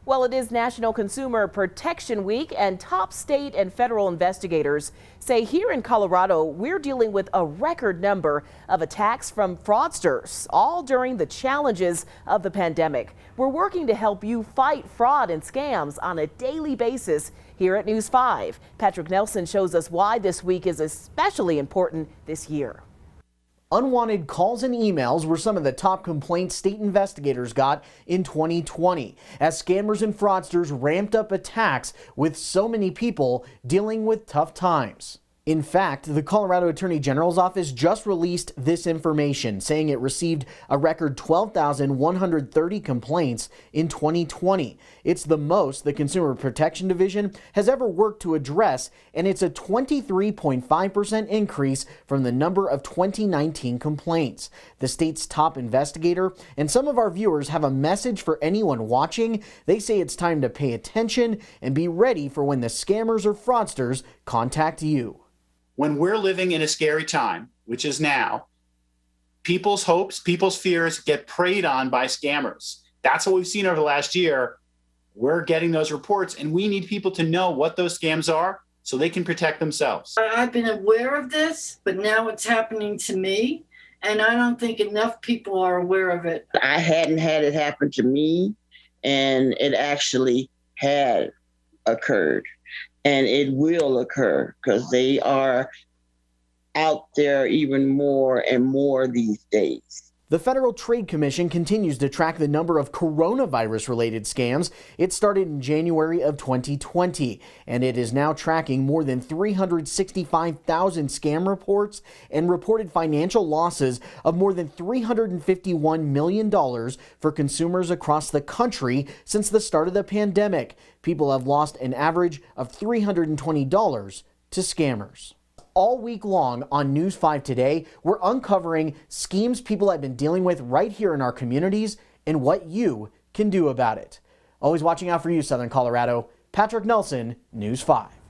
Well, it is National Consumer Protection Week, and top state and federal investigators say here in Colorado, we're dealing with a record number of attacks from fraudsters, all during the challenges of the pandemic. We're working to help you fight fraud and scams on a daily basis here at News 5. Patrick Nelson shows us why this week is especially important this year. Unwanted calls and emails were some of the top complaints state investigators got in 2020 as scammers and fraudsters ramped up attacks with so many people dealing with tough times. In fact, the Colorado Attorney General's office just released this information, saying it received a record 12,130 complaints in 2020. It's the most the Consumer Protection Division has ever worked to address, and it's a 23.5% increase from the number of 2019 complaints. The state's top investigator and some of our viewers have a message for anyone watching. They say it's time to pay attention and be ready for when the scammers or fraudsters contact you. When we're living in a scary time, which is now, people's hopes, people's fears get preyed on by scammers. That's what we've seen over the last year. We're getting those reports, and we need people to know what those scams are so they can protect themselves. I've been aware of this, but now it's happening to me, and I don't think enough people are aware of it. I hadn't had it happen to me, and it actually had occurred. And it will occur because they are out there even more and more these days. The Federal Trade Commission continues to track the number of coronavirus-related scams. It started in January of 2020, and it is now tracking more than 365,000 scam reports and reported financial losses of more than $351 million for consumers across the country since the start of the pandemic. People have lost an average of $320 to scammers. All week long on News 5 Today, we're uncovering schemes people have been dealing with right here in our communities and what you can do about it. Always watching out for you, Southern Colorado. Patrick Nelson, News 5.